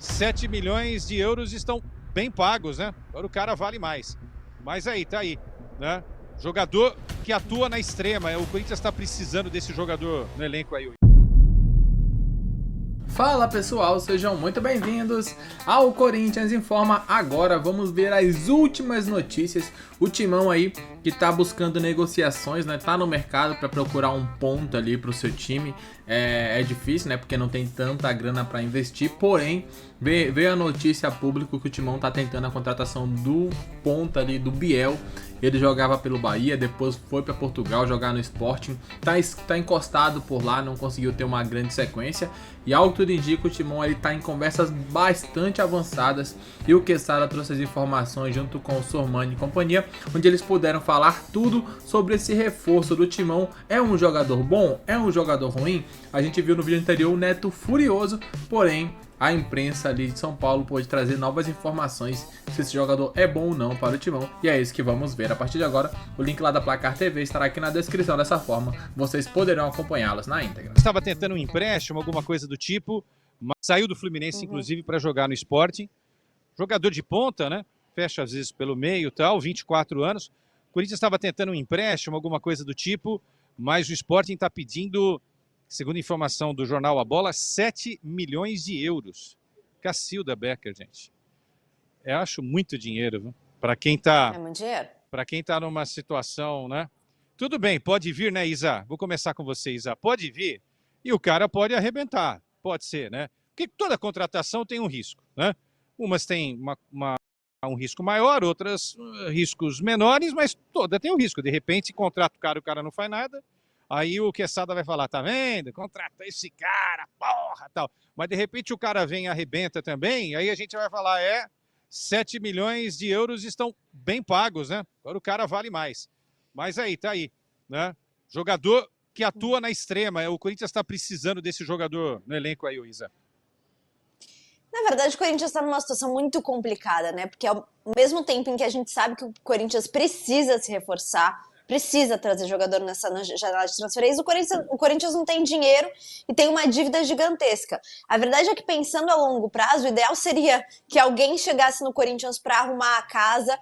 7 milhões de euros estão bem pagos, né? Agora o cara vale mais. Mas aí, tá aí, né? Jogador que atua na extrema. O Corinthians está precisando desse jogador no elenco aí. Fala pessoal, sejam muito bem-vindos ao Corinthians Informa. Agora vamos ver as últimas notícias. O Timão aí que tá buscando negociações, né? Tá no mercado para procurar um ponto ali pro seu time. É difícil, né? Porque não tem tanta grana para investir. Porém, veio a notícia pública que o Timão tá tentando a contratação do ponta ali, do Biel. Ele jogava pelo Bahia, depois foi para Portugal jogar no Sporting. Tá encostado por lá, não conseguiu ter uma grande sequência. E ao que tudo indica, o Timão ele tá em conversas bastante avançadas. E o Quesada trouxe as informações junto com o Sormani e companhia, onde eles puderam falar tudo sobre esse reforço do Timão. É um jogador bom? É um jogador ruim? A gente viu no vídeo anterior o Neto furioso, porém a imprensa ali de São Paulo pode trazer novas informações se esse jogador é bom ou não para o Timão. E é isso que vamos ver a partir de agora. O link lá da Placar TV estará aqui na descrição. Dessa forma, vocês poderão acompanhá-las na íntegra. Estava tentando um empréstimo, alguma coisa do tipo, mas saiu do Fluminense, inclusive, para jogar no Sporting. Jogador de ponta, né? Fecha às vezes pelo meio e tal, 24 anos. O Corinthians estava tentando um empréstimo, alguma coisa do tipo, mas o Sporting está pedindo, segundo informação do jornal A Bola, 7 milhões de euros. Cacilda Becker, gente. Eu acho muito dinheiro, viu? Para quem tá... É muito dinheiro. Para quem tá numa situação, né? Tudo bem, pode vir, né, Isa? Vou começar com você, Isa. Pode vir e o cara pode arrebentar. Pode ser, né? Porque toda contratação tem um risco, né? Umas têm um risco maior, outras riscos menores, mas toda tem um risco. De repente, contrata o cara não faz nada. Aí o Quesada vai falar, tá vendo? Contrata esse cara, porra, tal. Mas de repente o cara vem e arrebenta também, aí a gente vai falar, 7 milhões de euros estão bem pagos, né? Agora o cara vale mais. Mas aí, tá aí, né? Jogador que atua na extrema. O Corinthians está precisando desse jogador no elenco aí, Isa. Na verdade, o Corinthians está numa situação muito complicada, né? Porque ao mesmo tempo em que a gente sabe que o Corinthians precisa se reforçar, precisa trazer jogador nessa janela de transferência, o Corinthians não tem dinheiro e tem uma dívida gigantesca. A verdade é que, pensando a longo prazo, o ideal seria que alguém chegasse no Corinthians para arrumar a casa,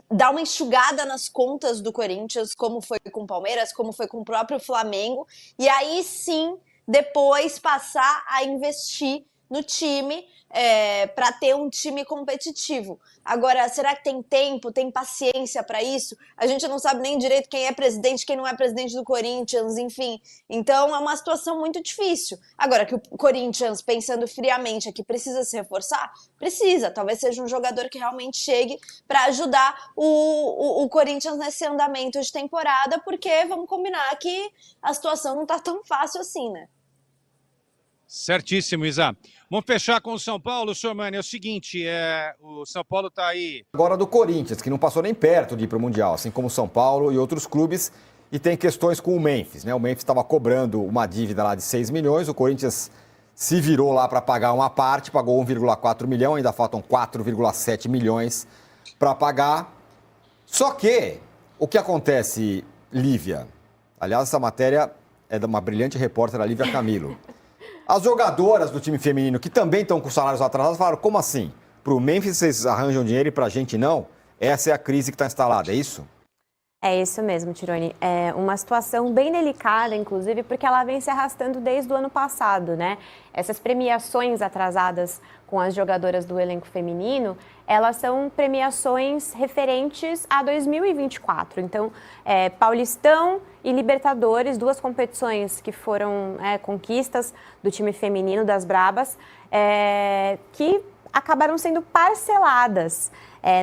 dar uma enxugada nas contas do Corinthians, como foi com o Palmeiras, como foi com o próprio Flamengo, e aí sim, depois passar a investir no time, para ter um time competitivo. Agora, será que tem tempo, tem paciência para isso? A gente não sabe nem direito quem é presidente, quem não é presidente do Corinthians, enfim. Então, é uma situação muito difícil. Agora, que o Corinthians, pensando friamente aqui, precisa se reforçar? Precisa. Talvez seja um jogador que realmente chegue para ajudar o Corinthians nesse andamento de temporada, porque vamos combinar que a situação não está tão fácil assim, né? Certíssimo, Isa. Vamos fechar com o São Paulo, Sormani. É o seguinte, o São Paulo está aí... Agora do Corinthians, que não passou nem perto de ir para o Mundial, assim como o São Paulo e outros clubes, e tem questões com o Memphis, né? O Memphis estava cobrando uma dívida lá de 6 milhões, o Corinthians se virou lá para pagar uma parte, pagou 1,4 milhão, ainda faltam 4,7 milhões para pagar. Só que, o que acontece, Lívia? Aliás, essa matéria é de uma brilhante repórter, a Lívia Camilo. As jogadoras do time feminino, que também estão com salários atrasados, falaram, como assim? Para o Memphis vocês arranjam dinheiro e para a gente não? Essa é a crise que está instalada, é isso? É isso mesmo, Tironi. É uma situação bem delicada, inclusive, porque ela vem se arrastando desde o ano passado, né? Essas premiações atrasadas com as jogadoras do elenco feminino, elas são premiações referentes a 2024. Então, Paulistão e Libertadores, duas competições que foram conquistas do time feminino das Brabas, que acabaram sendo parceladas.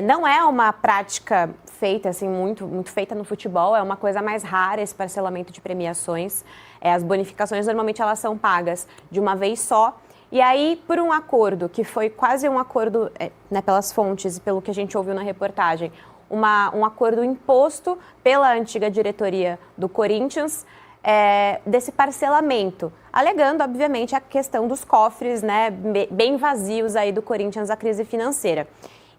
Não é uma prática feita, assim, muito feita no futebol, é uma coisa mais rara esse parcelamento de premiações. As bonificações normalmente elas são pagas de uma vez só. E aí, por um acordo, que foi quase um acordo, né, pelas fontes e pelo que a gente ouviu na reportagem, um acordo imposto pela antiga diretoria do Corinthians, desse parcelamento, alegando, obviamente, a questão dos cofres, né, bem vazios aí do Corinthians, a crise financeira.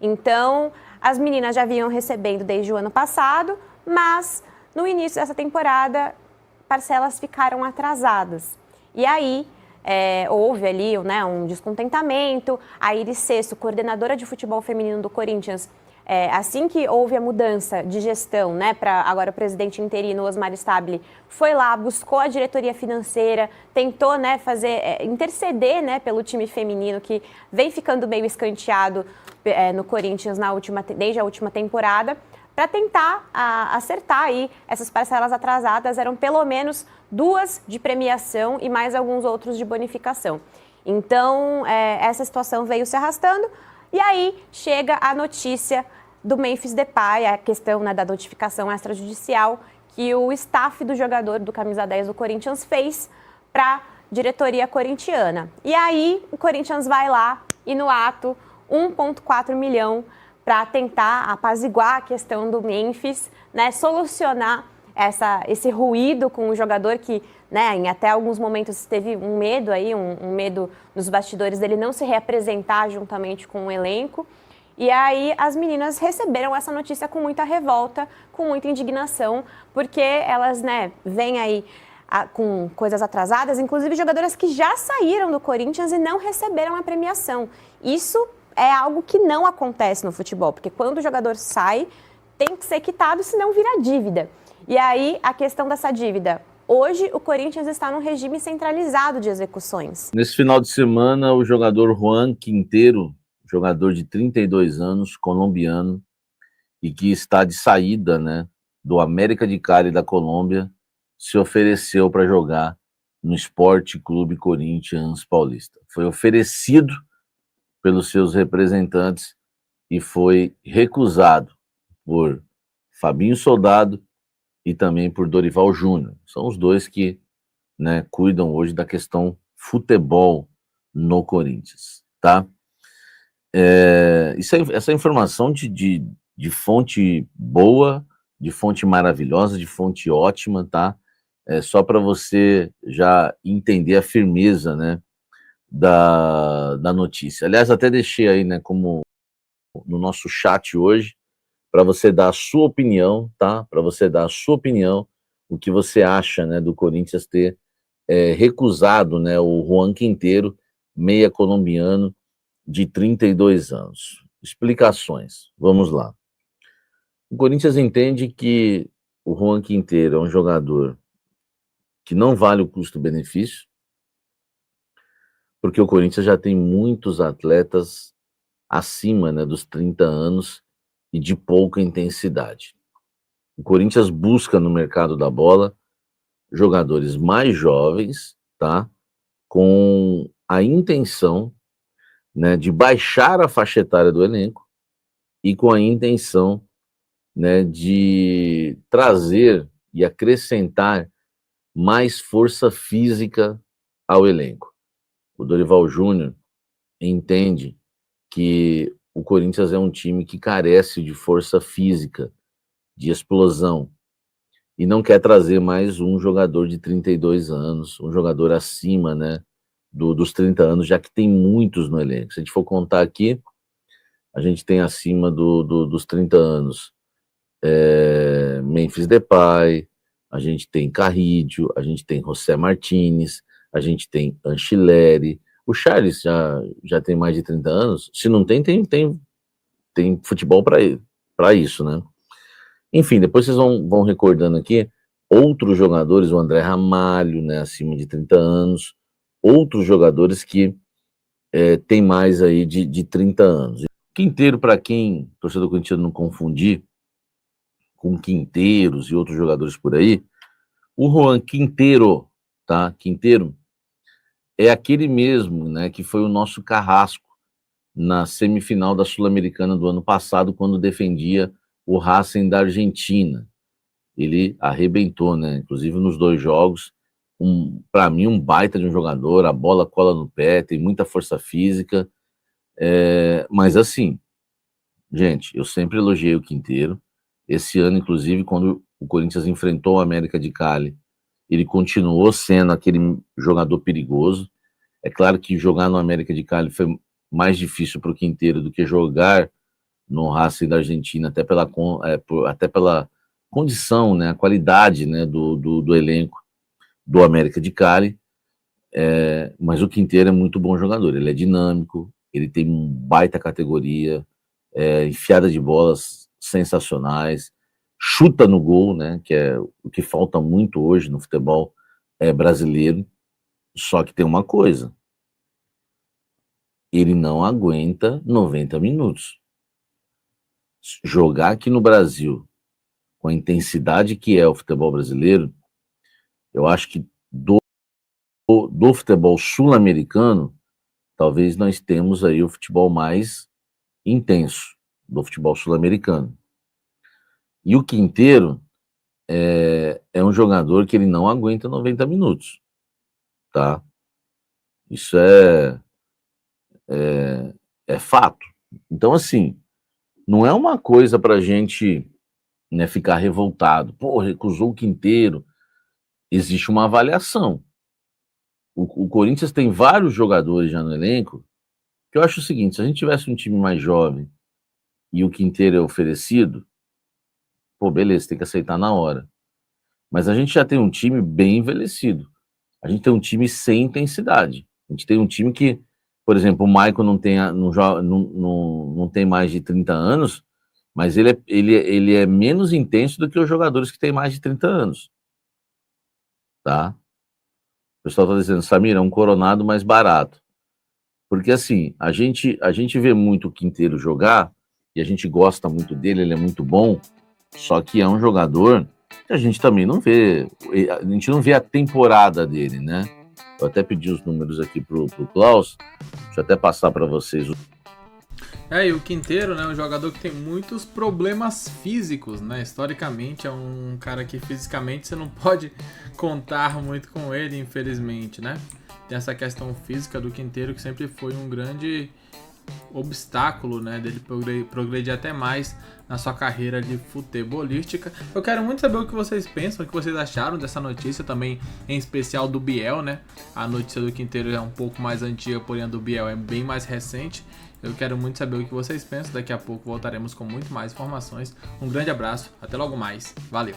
Então, as meninas já vinham recebendo desde o ano passado, mas no início dessa temporada, parcelas ficaram atrasadas. E aí, houve ali, né, um descontentamento. A Iris Sesto, coordenadora de futebol feminino do Corinthians, assim que houve a mudança de gestão, né, para agora o presidente interino, Osmar Stabile, foi lá, buscou a diretoria financeira, tentou, né, interceder, né, pelo time feminino que vem ficando meio escanteado no Corinthians desde a última temporada, para tentar acertar aí essas parcelas atrasadas. Eram pelo menos 2 de premiação e mais alguns outros de bonificação. Então, essa situação veio se arrastando e aí chega a notícia do Memphis Depay, a questão, né, da notificação extrajudicial que o staff do jogador do camisa 10 do Corinthians fez para a diretoria corintiana. E aí o Corinthians vai lá e no ato 1,4 milhão para tentar apaziguar a questão do Memphis, né, solucionar esse ruído com o jogador que, né, em até alguns momentos teve um medo aí, um medo nos bastidores dele não se representar juntamente com o elenco. E aí as meninas receberam essa notícia com muita revolta, com muita indignação, porque elas, né, vêm aí com coisas atrasadas, inclusive jogadoras que já saíram do Corinthians e não receberam a premiação. Isso é algo que não acontece no futebol, porque quando o jogador sai, tem que ser quitado, senão vira dívida. E aí, a questão dessa dívida. Hoje, o Corinthians está num regime centralizado de execuções. Nesse final de semana, o jogador Juan Quintero, jogador de 32 anos, colombiano, e que está de saída, né, do América de Cali da Colômbia, se ofereceu para jogar no Sport Clube Corinthians Paulista. Foi oferecido pelos seus representantes e foi recusado por Fabinho Soldado e também por Dorival Júnior. São os dois que, né, cuidam hoje da questão futebol no Corinthians, tá? Essa informação de fonte boa, de fonte maravilhosa, de fonte ótima, tá? Só para você já entender a firmeza, né, da notícia. Aliás, até deixei aí, né, como no nosso chat hoje, para você dar a sua opinião, tá? Para você dar a sua opinião, o que você acha, né, do Corinthians ter recusado, né, o Juan Quintero, meia colombiano, de 32 anos. Explicações. Vamos lá. O Corinthians entende que o Juan Quintero é um jogador que não vale o custo-benefício, porque o Corinthians já tem muitos atletas acima, né, dos 30 anos e de pouca intensidade. O Corinthians busca no mercado da bola jogadores mais jovens, tá? Com a intenção, né, de baixar a faixa etária do elenco e com a intenção, né, de trazer e acrescentar mais força física ao elenco. O Dorival Júnior entende que o Corinthians é um time que carece de força física, de explosão, e não quer trazer mais um jogador de 32 anos, um jogador acima, né, dos 30 anos, já que tem muitos no elenco. Se a gente for contar aqui, a gente tem acima dos 30 anos Memphis Depay, a gente tem Carrídio, a gente tem José Martínez, a gente tem Anchileri. O Charles já tem mais de 30 anos. Se não tem futebol para isso, né? Enfim, depois vocês vão recordando aqui outros jogadores, o André Ramalho, né, acima de 30 anos, outros jogadores que tem mais aí de 30 anos. Quinteiro, para quem, torcedor corintiano, não confundir com Quinteiros e outros jogadores por aí, o Juan Quintero, tá? Quintero é aquele mesmo, né, que foi o nosso carrasco na semifinal da Sul-Americana do ano passado, quando defendia o Racing da Argentina. Ele arrebentou, né, inclusive nos 2 jogos. Para mim, um baita de um jogador, a bola cola no pé, tem muita força física, mas assim, gente, eu sempre elogiei o Quintero. Esse ano, inclusive, quando o Corinthians enfrentou o América de Cali, ele continuou sendo aquele jogador perigoso. É claro que jogar no América de Cali foi mais difícil para o Quintero do que jogar no Racing da Argentina, até pela condição, né, a qualidade, né, do elenco do América de Cali. Mas o Quinteiro é muito bom jogador, ele é dinâmico, ele tem um baita categoria, enfiada de bolas sensacionais, chuta no gol, né, que é o que falta muito hoje no futebol brasileiro. Só que tem uma coisa, ele não aguenta 90 minutos. Jogar aqui no Brasil, com a intensidade que é o futebol brasileiro, eu acho que do futebol sul-americano, talvez nós temos aí o futebol mais intenso do futebol sul-americano. E o Quinteiro é um jogador que ele não aguenta 90 minutos, tá? Isso é fato. Então, assim, não é uma coisa pra gente, né, ficar revoltado. Pô, recusou o Quinteiro. Existe uma avaliação. O Corinthians tem vários jogadores já no elenco, que eu acho o seguinte, se a gente tivesse um time mais jovem e o Quinteiro é oferecido, pô, beleza, tem que aceitar na hora. Mas a gente já tem um time bem envelhecido. A gente tem um time sem intensidade. A gente tem um time que, por exemplo, o Maicon não tem mais de 30 anos, mas ele é menos intenso do que os jogadores que têm mais de 30 anos. Tá? O pessoal está dizendo, Samir, é um Coronado mais barato. Porque assim, a gente vê muito o Quinteiro jogar, e a gente gosta muito dele, ele é muito bom, só que é um jogador que a gente também não vê, a gente não vê a temporada dele, né? Eu até pedi os números aqui pro Klaus, deixa eu até passar para vocês. E o Quinteiro, né, é um jogador que tem muitos problemas físicos, né? Historicamente é um cara que fisicamente você não pode contar muito com ele, infelizmente, né? Tem essa questão física do Quinteiro que sempre foi um grande obstáculo, né, dele progredir até mais na sua carreira de futebolística. Eu quero muito saber o que vocês pensam, o que vocês acharam dessa notícia também, em especial do Biel, né? A notícia do Quinteiro é um pouco mais antiga, porém a do Biel é bem mais recente. Eu quero muito saber o que vocês pensam. Daqui a pouco voltaremos com muito mais informações. Um grande abraço, até logo mais. Valeu!